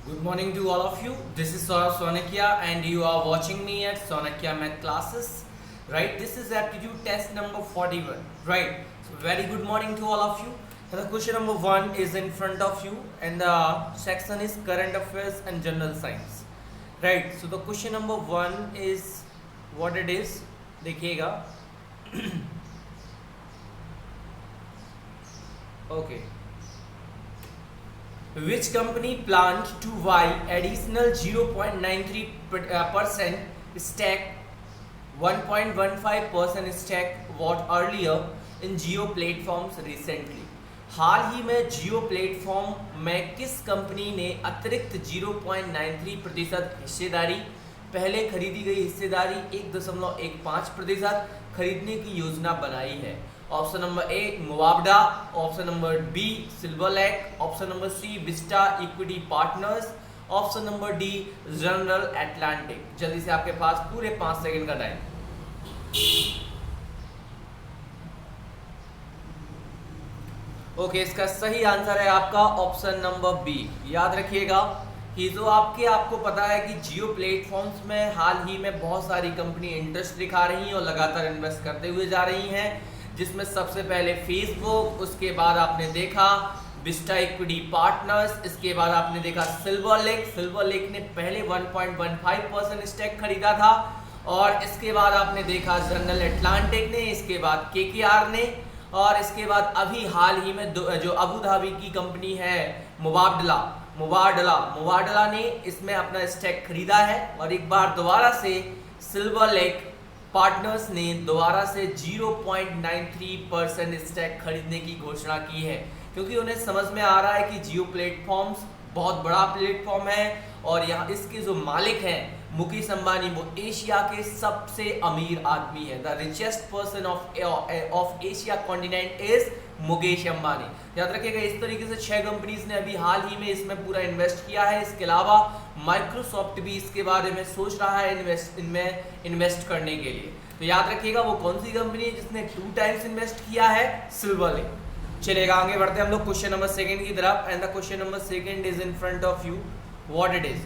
Good morning to all of you. This is Saurabh Sonakia and you are watching me at Sonakia Math Classes. Right, this is aptitude test number 41. Right, so very good morning to all of you. And the question number 1 is in front of you and the section is current affairs and general science. Right, so the question number 1 is what it is. देखिएगा. Okay. Which company planned to buy additional 0.93% stake, 1.15% stake what earlier in Jio platforms recently? हाल ही में जियो platform में किस company ने अतिरिक्त 0.93% हिस्सेदारी, पहले खरीदी गई हिस्सेदारी 1.15% खरीदने की योजना बनाई है? Option number A Mubadala, option number B Silver Lake, option number C Vista Equity Partners, option number D General Atlantic. जल्दी से आपके पास पूरे 5 सेकंड का टाइम। ओके, इसका सही आंसर है आपका ऑप्शन नंबर बी। याद रखिएगा कि जो आपको पता है कि जियो प्लेटफॉर्म्स में हाल ही में बहुत सारी कंपनी इंटरेस्ट दिखा रही हैं और लगातार इन्वेस्ट करते हुए जा रही हैं, जिसमें सबसे पहले फेसबुक, उसके बाद आपने देखा विस्टा इक्विटी पार्टनर्स, इसके बाद आपने देखा सिल्वर लेक ने पहले 1.15% स्टेक खरीदा था, और इसके बाद आपने देखा जनरल एटलांटिक ने, इसके बाद केकेआर ने, और इसके बाद अभी हाल ही में जो अबू धाबी की कंपनी है मुबाडला ने इसमें अपना स्टेक खरीदा है, और एक बार दोबारा से सिल्वर लेक पार्टनर्स ने दोबारा से 0.93% स्टेक खरीदने की घोषणा की है, क्योंकि उन्हें समझ में आ रहा है कि जियो प्लेटफॉर्म्स बहुत बड़ा प्लेटफॉर्म है और यहाँ इसके जो मालिक हैं मुकेश अंबानी, वो एशिया के सबसे अमीर आदमी है। The richest person of Asia continent is Mukesh Ambani. याद रखिएगा, इस तरीके से 6 कंपनीज ने अभी हाल ही में इसमें पूरा इन्वेस्ट किया है। इसके अलावा माइक्रोसॉफ्ट भी इसके बारे में सोच रहा है इनमें इन्वेस्ट करने के लिए। तो याद रखिएगा वो कौन सी कंपनी है जिसने 2 टाइम्स इन्वेस्ट किया है? Silver lake. चलेगा, आगे बढ़ते हैं हम लोग क्वेश्चन नंबर 2 की तरफ। And the question number 2 is in front of you. What it is?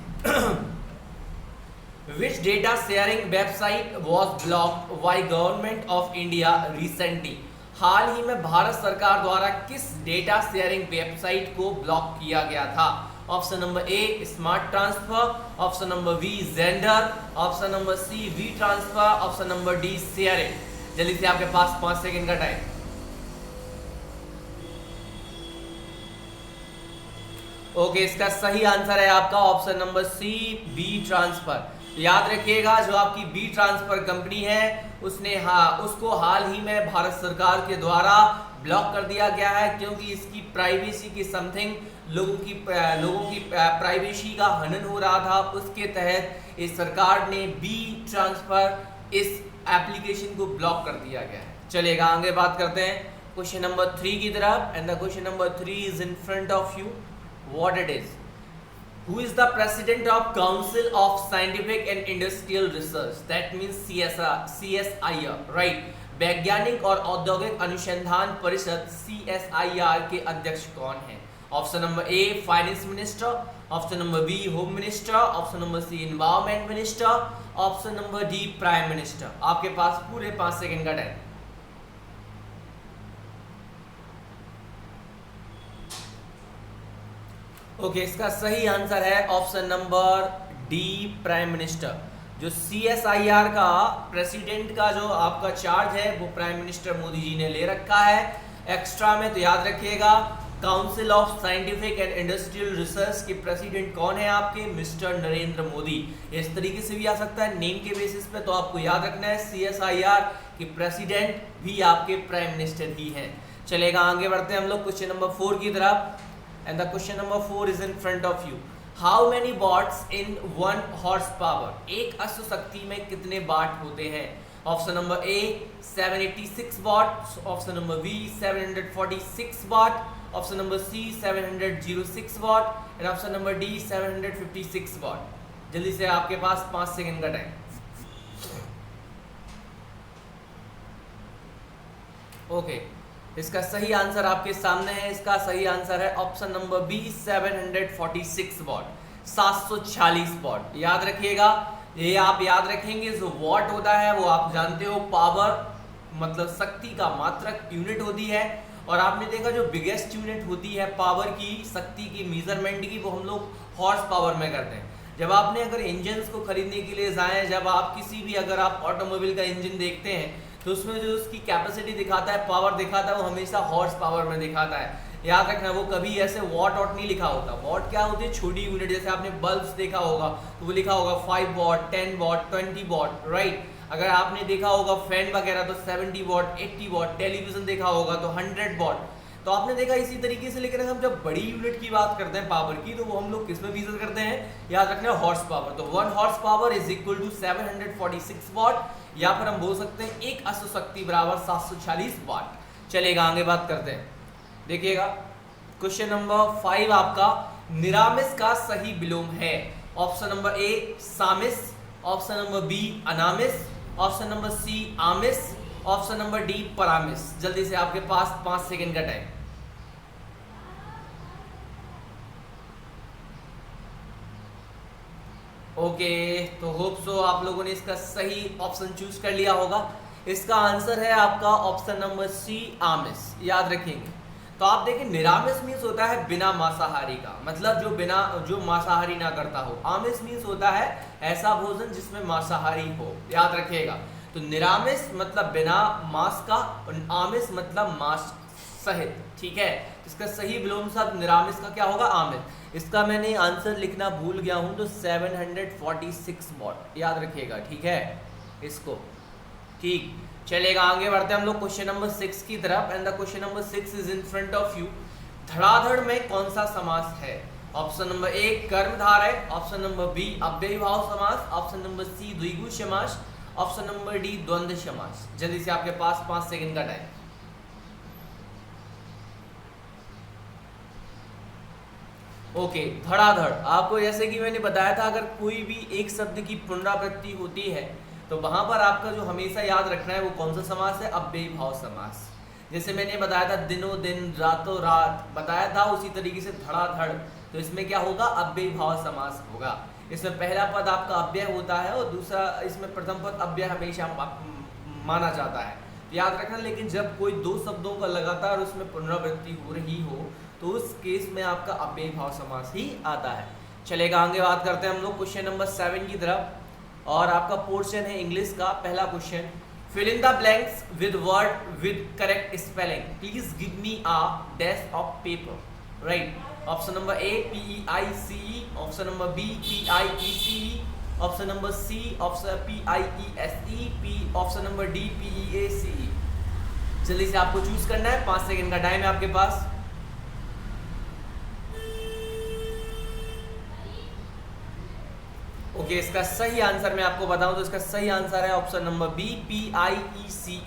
Which data sharing website was blocked by government of India recently? हाल ही में भारत सरकार द्वारा किस डेटा शेयरिंग वेबसाइट को ब्लॉक किया गया था? Option number A smart transfer, option number B gender, option number C V transfer, option number D sharing. जल्दी से आपके पास 5 सेकंड का टाइम। ओके, इसका सही आंसर है आपका option number C B transfer. याद रखिएगा, जो आपकी बी ट्रांसफर कंपनी है उसको हाल ही में भारत सरकार के द्वारा ब्लॉक कर दिया गया है, क्योंकि इसकी प्राइवेसी की समथिंग लोगों की प्राइवेसी का हनन हो रहा था। उसके तहत इस सरकार ने बी ट्रांसफर इस एप्लीकेशन को ब्लॉक कर दिया गया है। चलेगा, आगे बात करते हैं क्वेश्चन नंबर 3 की तरफ। And the question number 3 is in front of you. What it is? Who is the president of Council of Scientific and Industrial Research? That means CSIR, right? वैज्ञानिक और औद्योगिक अनुसंधान परिषद CSIR के अध्यक्ष कौन है? Option number A finance minister, option number B home minister, option number C environment minister, option number D prime minister. आपके पास पूरे 5 सेकंड का टाइम। ओके, इसका सही आंसर है option number D prime minister. जो CSIR का प्रेसिडेंट का जो आपका चार्ज है वो प्राइम मिनिस्टर मोदी जी ने ले रखा है एक्स्ट्रा में। तो याद रखिएगा, council of scientific and industrial research के प्रेसिडेंट कौन है आपके? मिस्टर नरेंद्र मोदी। इस तरीके से भी आ सकता है नेम के बेसिस पे, तो आपको याद रखना है CSIR के प्रेसिडेंट भी आपके प्राइम मिनिस्टर ही हैं। चलेगा, आगे बढ़ते हैं हम लोग क्वेश्चन नंबर 4 की तरफ। And the question number 4 is in front of you. How many watts in 1 horsepower? एक अश्व शक्ति में कितने वाट होते हैं? Option number A 786 watt, option number B 746 watt, option number C 706 watt, and option number D 756 watt. जल्दी से आपके पास 5 सेकंड का टाइम। ओके, इसका सही आंसर आपके सामने है। इसका सही आंसर है option number B 746 watt. 746 watt. याद रखिएगा, ये आप याद रखेंगे, जो वॉट होता है वो आप जानते हो पावर मतलब शक्ति का मात्रक यूनिट होती है। और आपने देखा जो बिगेस्ट यूनिट होती है पावर की, शक्ति की मेजरमेंट की, वो हम लोग हॉर्स पावर में करते हैं। जब आपने अगर इंजन को खरीदने के लिए जाएं, जब आप किसी भी अगर आप ऑटोमोबाइल का इंजन देखते हैं तो उसमें जो उसकी कैपेसिटी दिखाता है, पावर दिखाता है, वो हमेशा हॉर्स पावर में दिखाता है। याद रखना, वो कभी ऐसे वॉट वॉट नहीं लिखा होता। वॉट क्या होती है? छोटी यूनिट। जैसे आपने बल्ब्स देखा होगा तो वो लिखा होगा 5 वॉट, 10 वॉट, 20 वॉट, राइट। अगर आपने देखा होगा फैन वगैरह तो 70 वॉट, 80 वॉट, टेलीविजन देखा होगा तो 100 वॉट। तो आपने देखा इसी तरीके से। लेकिन हम जब बड़ी यूनिट की बात करते हैं पावर की, तो वो हम लोग किस में मेजर करते हैं? याद रखना, हॉर्स पावर। तो 1 horse power is equal to 746 watt, या फिर हम बोल सकते हैं एक अश्व शक्ति बराबर 746 वाट। चलेगा, आगे बात करते हैं। देखिएगा क्वेश्चन नंबर 5 आपका निरामिस का सही विलोम है। ऑप्शन नंबर ए सामिस, ऑप्शन नंबर बी अनामिस, ऑप्शन नंबर सी आमिस, ऑप्शन नंबर डी परामिस। जल्दी से, आपके पास 5 सेकंड का टाइम। ओके, तो होप सो आप लोगों ने इसका सही ऑप्शन चूज कर लिया होगा। इसका आंसर है आपका ऑप्शन नंबर सी आमिस। याद रखेंगे। तो आप देखिए, निरामिस मीन्स होता है बिना मांसाहारी का, मतलब जो मांसाहारी ना करता हो। आमिस मीन्स होता है ऐसा भोजन जिसमें मांसाहारी हो। याद रखिएगा। तो निरामिस मतलब बिना मांस का, और आमिस मतलब मांस सहित। ठीक है, इसका सही विलोम शब्द निरामिस का क्या होगा? आमिस। इसका मैंने आंसर लिखना भूल गया हूं, तो 746 वॉट। याद रखिएगा, ठीक है इसको। ठीक, चलेगा, आगे बढ़ते हैं हम लोग क्वेश्चन नंबर 6 की तरफ। And the question number 6 is in front of you. धड़ाधड़ में कौन सा समास है? ऑप्शन नंबर ए कर्मधारय है, ऑप्शन नंबर बी अव्ययीभाव समास, ऑप्शन नंबर सी द्विगु समास, ऑप्शन नंबर डी द्वंद्व समास। जल्दी से, आपके पास 5 सेकंड का टाइम। ओके, धड़ाधड़। आपको जैसे कि मैंने बताया था, अगर कोई भी एक शब्द की पुनरावृत्ति होती है तो वहां पर आपका जो हमेशा याद रखना है वो कौन सा समास है? अव्ययीभाव समास। जैसे मैंने बताया था दिनों दिन, रातों रात बताया था, उसी तरीके से धड़ाधड़। तो इसमें क्या होगा? अव्ययीभाव समास होगा। इसमें पहला पद आपका अव्यय होता है और दूसरा, इसमें प्रथम पद अव्यय हमेशा माना जाता है। तो याद रखना। लेकिन जब कोई दो शब्दों का लगातार उसमें पुनरावृत्ति हो रही हो तो उस केस में आपका अव्ययीभाव समास ही आता है। चलेगा, आगे बात करते हैं हम लोग क्वेश्चन नंबर 7 की तरफ। और आपका पोर्शन है इंग्लिश का। पहला question, fill in the blanks with word with correct spelling, please give me a dash of paper. Right, option number A PEICE, option number B PIECE, option number C option PIESE, option number D PEACE। जल्दी से आपको choose करना है, 5 second का time है आपके पास। Okay, इसका सही आंसर मैं आपको बताऊं तो इसका सही आंसर है option number B PIECE,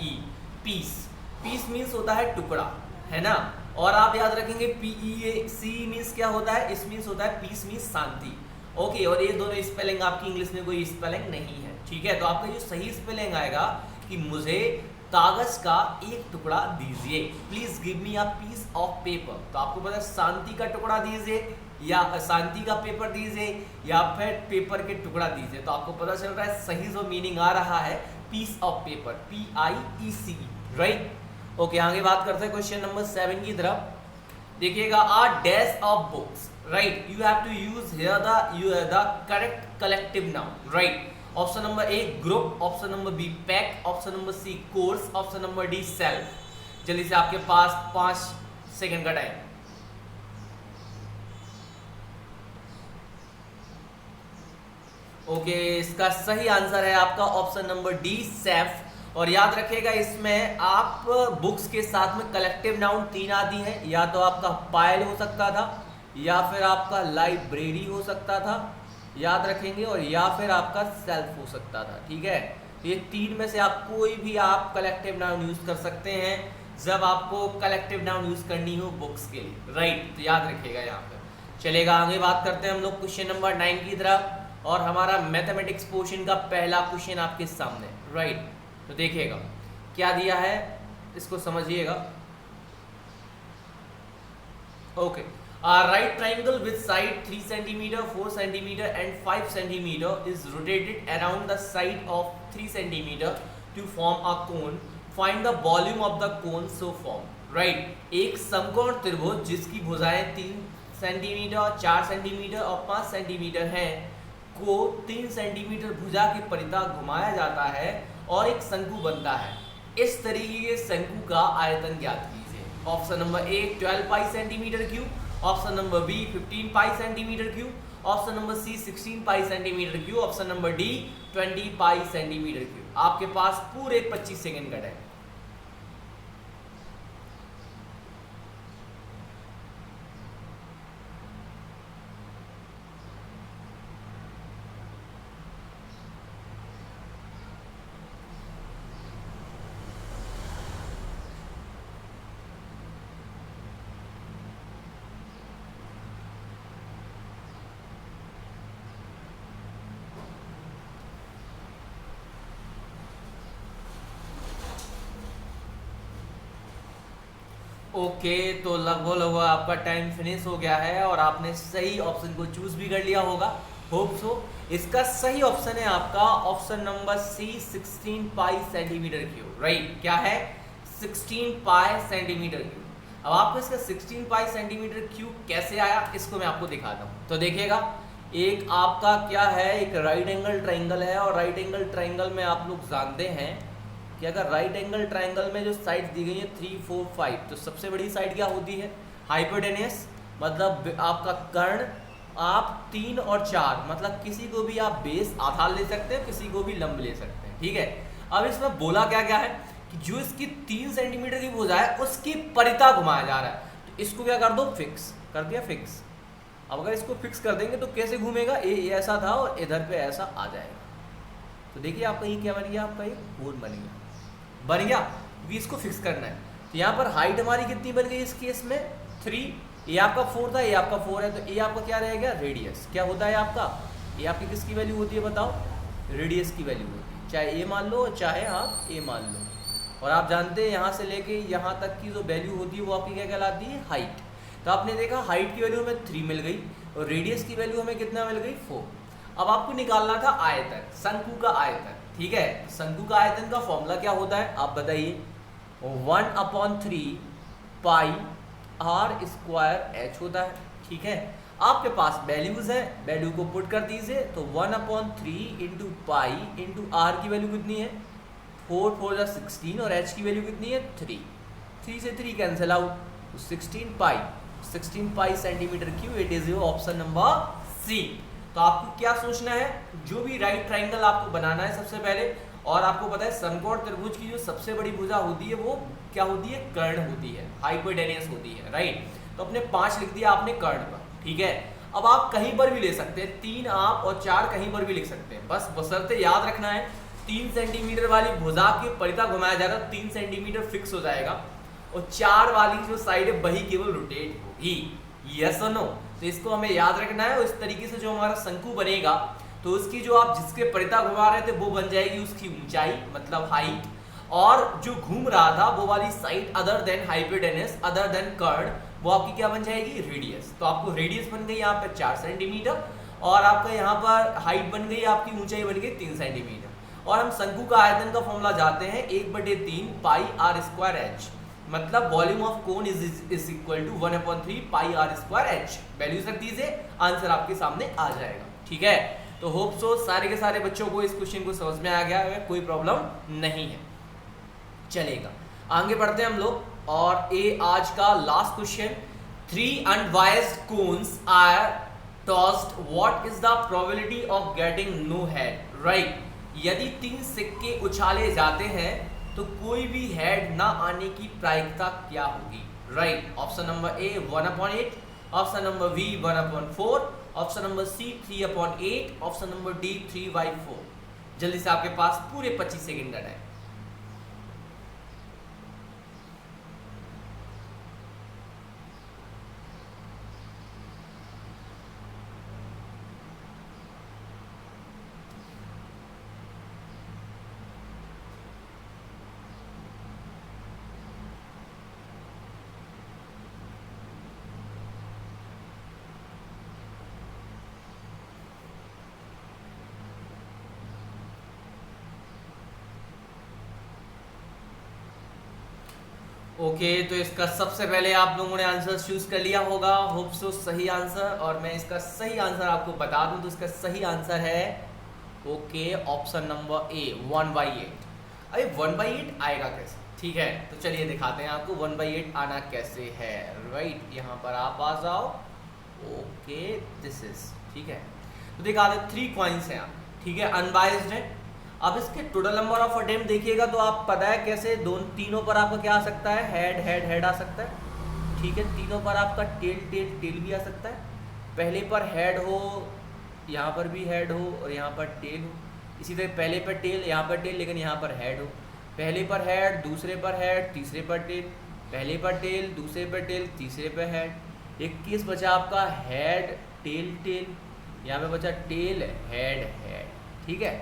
piece. Piece means होता है टुकड़ा, है ना। और आप याद रखेंगे PEACE मीन्स क्या होता है? इस मीन्स होता है पीस मीन्स शांति। ओके, और ये दोनों स्पेलिंग आपकी इंग्लिश में कोई स्पेलिंग नहीं है। ठीक है, तो आपका जो सही स्पेलिंग आएगा कि मुझे कागज का एक टुकड़ा दीजिए, please give me a piece of paper. तो आपको पता है शांति का टुकड़ा दीजिए, या शांति का पेपर दीजिए, या फिर पेपर के टुकड़ा दीजिए। तो आपको पता चल रहा है सही जो मीनिंग आ रहा है piece of paper, PIECE, right. Okay, आगे बात करते हैं क्वेश्चन नंबर 7 की तरफ। देखिएगा, a dash of books, right, you have to use here the correct collective noun. Right, option number A group, option number B pack, option number C course, option number D self. जल्दी से, आपके पास 5 second का time. Okay, इसका सही answer है आपका option number D safe. और याद रखिएगा, इसमें आप बुक्स के साथ में कलेक्टिव नाउन 3 आदि हैं। या तो आपका पायल हो सकता था, या फिर आपका लाइब्रेरी हो सकता था, याद रखेंगे, और या फिर आपका सेल्फ हो सकता था। ठीक है, ये 3 में से आप कोई भी आप कलेक्टिव नाउन यूज कर सकते हैं जब आपको कलेक्टिव नाउन यूज करनी हो बुक्स के लिए। राइट, तो याद रखिएगा यहाँ पे। चलेगा, आगे बात करते हैं हम लोग क्वेश्चन नंबर 9 की तरफ। और हमारा मैथमेटिक्स पोर्शन का पहला क्वेश्चन आपके सामने। राइट, तो देखिएगा क्या दिया है, इसको समझिएगा। Okay, A right triangle with side 3 centimeter, 4 centimeter and 5 centimeter is rotated around the side of 3 centimeter to form a cone. Find the volume of the cone so formed. Right. एक समकोण त्रिभुज जिसकी भुजाएं 3 सेंटीमीटर, 4 सेंटीमीटर और 5 centimetre हैं को 3 centimetre भुजा की परितः घुमाया जाता है और एक शंकु बनता है। इस तरीके के शंकु का आयतन ज्ञात कीजिए। Option number A 12 pi centimetre cube, option number B 15 pi centimetre cube, option number C 16 pi centimetre cube, option number D 20 pi centimetre cube. आपके पास पूरे 25 सेकंड का टाइम। ओके तो लगभग आपका टाइम फिनिश हो गया है और आपने सही ऑप्शन को चूज भी कर लिया होगा, होप सो। इसका सही ऑप्शन है आपका option number C 16 pi centimetre cube. Right, क्या है 16 पाई सेंटीमीटर क्यूब। अब आपको इसका 16 पाई सेंटीमीटर क्यूब कैसे आया इसको मैं आपको दिखाता हूँ। तो देखिएगा, एक आपका क्या है, एक राइट एंगल ट्राइंगल है और राइट एंगल ट्राइंगल में आप लोग जानते हैं कि अगर राइट एंगल ट्राइंगल में जो साइड दी गई है 3, 4, 5, तो सबसे बड़ी साइड क्या होती है हाइपोटेनस, मतलब आपका कर्ण। आप 3 और 4 मतलब किसी को भी आप बेस आधार ले सकते हैं, किसी को भी लंब ले सकते हैं, ठीक है। अब इसमें बोला क्या क्या है कि जो इसकी 3 सेंटीमीटर की भुजा है उसकी परिता घुमाया जा रहा है, तो इसको क्या कर दो, फिक्स कर दिया, फिक्स। अब अगर इसको फिक्स कर देंगे तो कैसे घूमेगा, ये ऐसा था और इधर पे ऐसा आ जाएगा। तो देखिए आपका ये क्या बन गया, आपका ये कोण बन गया, बन गया, क्योंकि इसको फिक्स करना है। तो यहाँ पर हाइट हमारी कितनी बन गई इस केस में 3, ये आपका 4 था, ये आपका 4 है, तो ये आपका क्या रहेगा, रेडियस। क्या होता है आपका, ये आपकी किसकी वैल्यू होती है बताओ, रेडियस की वैल्यू होती है। चाहे ए मान लो चाहे आप ए मान लो, और आप जानते हैं यहाँ से लेके यहाँ तक की जो वैल्यू होती है वो आपकी क्या कहलाती है, हाइट। तो आपने देखा हाइट की वैल्यू हमें 3 मिल गई और रेडियस की वैल्यू हमें कितना मिल गई, 4। अब आपको निकालना था आयतन, शंकु का आयतन, ठीक है। शंकु का आयतन का फॉर्मूला क्या होता है आप बताइए, 1/3 पाई r स्क्वायर h होता है, ठीक है। आपके पास वैल्यूज है, वैल्यू को पुट कर दीजिए, तो 1/3 इंटू पाई इंटू आर की वैल्यू कितनी है, 4 4 जा 16 और h की वैल्यू कितनी है 3 से 3 cancel out, 16 pi centimetre cube. It is your option number C. तो आपको क्या सोचना है, जो भी राइट ट्राइंगल आपको बनाना है सबसे पहले, और आपको पता है समकोण त्रिभुज की जो सबसे बड़ी भुजा होती है वो क्या होती है, कर्ण होती है, हाइपोटेनस होती है, राइट। तो अपने 5 लिख दिया आपने कर्ण पर, ठीक है। अब आप कहीं पर भी ले सकते हैं, 3 आप और 4 कहीं पर भी लिख सकते हैं, बस बशर्ते याद रखना है 3 सेंटीमीटर वाली भुजा की परिता घुमाया जाएगा, 3 सेंटीमीटर फिक्स हो जाएगा, और 4 वाली जो साइड है वही केवल रोटेट होगी, यस और नो। तो इसको हमें याद रखना है, और इस तरीके से जो हमारा शंकु बनेगा तो उसकी जो आप जिसके परिता घुमा रहे थे वो बन जाएगी उसकी ऊंचाई मतलब हाइट, और जो घूम रहा था वो वाली side other than hypotenuse other than कर्ण वो आपकी क्या बन जाएगी, रेडियस। तो आपको रेडियस बन गई यहाँ पर 4 सेंटीमीटर, और आपका यहाँ पर हाइट बन गई, आपकी ऊंचाई बन गई 3 सेंटीमीटर। और हम शंकु का आयतन का फॉर्मूला जाते हैं 1/3 पाई r स्क्वायर h, मतलब volume of cone is equal to 1/3 pi r square h। Values रख दीजिए, आंसर आपके सामने आ जाएगा, ठीक है। तो होप सो सारे के सारे बच्चों को इस क्वेश्चन को समझ में आ गया है, कोई प्रॉब्लम नहीं है, चलेगा। आगे बढ़ते हैं हम लोग, और ये आज का last question, 3 unbiased coins are tossed, what is the probability of getting no head, right. यदि 3 सिक्के उछाले जाते हैं तो कोई भी हेड ना आने की प्रायिकता क्या होगी, right. Option number A 1/8, option number B 1/4, option number C 3/8, option number D 3/4। जल्दी से आपके पास पूरे 25 सेकंड का टाइम। ओके तो इसका सबसे पहले आप लोगों ने आंसर चूज कर लिया होगा, होप सो सही आंसर। और मैं इसका सही आंसर आपको बता दूं तो इसका सही आंसर है ओके ऑप्शन नंबर ए 1/8। अरे 1/8 आएगा कैसे? ठीक है तो चलिए दिखाते हैं आपको 1/8 आना कैसे है। राइट यहाँ पर आप आ जाओ। ओके दिस इज ठीक है तो दिखा दे 3 कॉइन्स हैं ठीक है, अनबाइज्ड है। अब इसके टोटल नंबर ऑफ अटेम्प्ट देखिएगा तो आप पता है कैसे तीनों पर आपका क्या आ सकता है, हेड हेड हेड आ सकता है। ठीक है तीनों पर आपका टेल टेल टेल भी आ सकता है। पहले पर हेड हो, यहाँ पर भी हेड हो और यहाँ पर टेल हो। इसी तरह पहले पर टेल, यहाँ पर टेल, लेकिन यहाँ पर हेड हो। पहले पर हेड, दूसरे पर हेड, तीसरे पर टेल, पहले पर टेल, दूसरे पर टेल, तीसरे पर हेड। एक केस बचा आपका हेड टेल टेल, यहाँ पे बचा टेल हेड हेड। ठीक है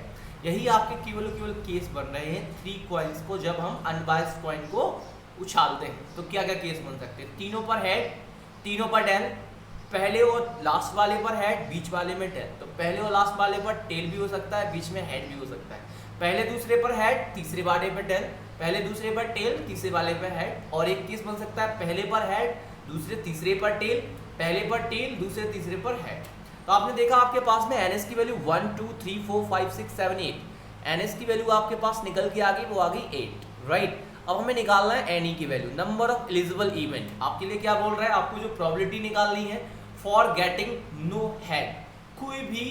यही आपके केवल केस बन रहे हैं 3 कॉइन्स को जब हम अनबाइज्ड कॉइन को उछालते हैं। तो क्या क्या केस बन सकते हैं? तीनों पर हेड, तीनों पर टेल, पहले और लास्ट वाले पर हेड, बीच वाले में टेल। तो पहले और लास्ट वाले पर टेल भी हो सकता है, बीच में हेड भी हो सकता है। पहले दूसरे पर हेड, तीसरे वाले पर टेल, पहले दूसरे पर टेल, तीसरे वाले पर हेड। और एक केस बन सकता है पहले पर हेड, दूसरे तीसरे पर टेल, पहले पर टेल, दूसरे तीसरे पर हेड। तो आपने देखा आपके पास में एनएस की वैल्यू 1 2 3 4 5 6 7 8। एनएस की वैल्यू आपके पास निकल के आ गई, वो आ गई 8। राइट अब हमें निकालना है एनई की value, number of eligible event. आपके लिए क्या बोल रहा है, आपको जो प्रोबेबिलिटी निकालनी है फॉर गेटिंग नो हेड, कोई भी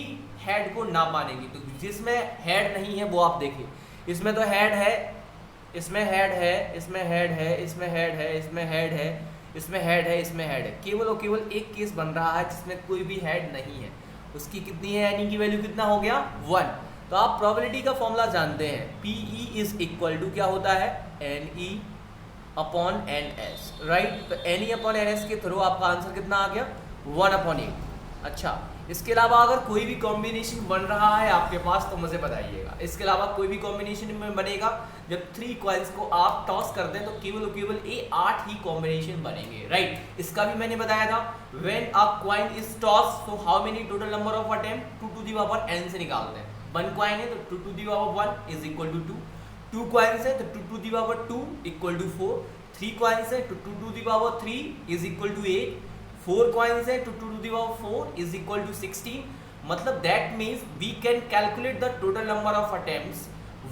हेड को ना मानेगी। तो जिसमें हेड नहीं है वो आप देखिए, इसमें तो हेड है, इसमें हेड है, इसमें हेड है, इसमें हेड है, इसमें हेड है, इसमें हेड है, इसमें हेड है। केवल और केवल एक केस बन रहा है जिसमें कोई भी हेड नहीं है। उसकी कितनी है, एनी की वैल्यू कितना हो गया 1। तो आप प्रोबेबिलिटी का फॉर्मूला जानते हैं, PE इज इक्वल टू क्या होता है, NE अपॉन NS। राइट तो NE अपॉन NS के थ्रू आपका आंसर कितना आ गया 1/8। अच्छा इसके अलावा अगर कोई भी कॉम्बिनेशन बन रहा है आपके पास तो मुझे बताइएगा। इसके अलावा कोई भी कॉम्बिनेशन में बनेगा, जब 3 कॉइन्स को आप टॉस करते हैं तो केवल ये 8 ही कॉम्बिनेशन बनेंगे। राइट इसका भी मैंने बताया था, when a coin is toss तो how many total number of attempt 2 to the power n से निकालते हैं। 1 कॉइन है तो 2 to the power 1 is equal to 2। 2 coins है तो 2 to the power 2 equal to 4। 3 coins है तो 2 to the power 3 is equal to 8। 4 coins है तो 2 to the power 4 is equal to 16। मतलब that means we can calculate the total number of attempts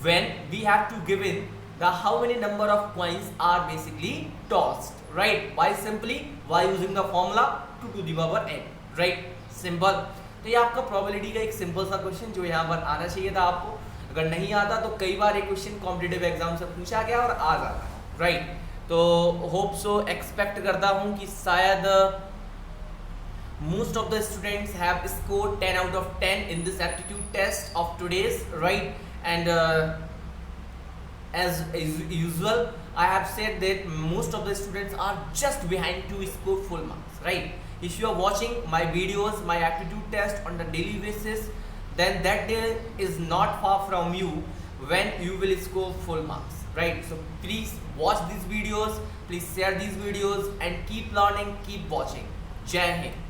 when we have to given the how many number of coins are basically tossed, right? By simply using the formula 2 to the power n, right? Simple। तो ये आपका probability का एक simple सा question जो यहाँ पर आना चाहिए था आपको। अगर नहीं आता तो कई बार ये क्वेश्चन कॉम्पिटिटिव एग्जाम से पूछा गया और आ जाता है। राइट तो होप सो एक्सपेक्ट करता हूँ कि शायद most of the students have scored 10 out of 10 in this aptitude test of today's, right? And as usual I have said that most of the students are just behind to score full marks, right? If you are watching my videos, my aptitude test on the daily basis, then that day is not far from you when you will score full marks, right? So please watch these videos, please share these videos and keep learning, keep watching. Jai Hind.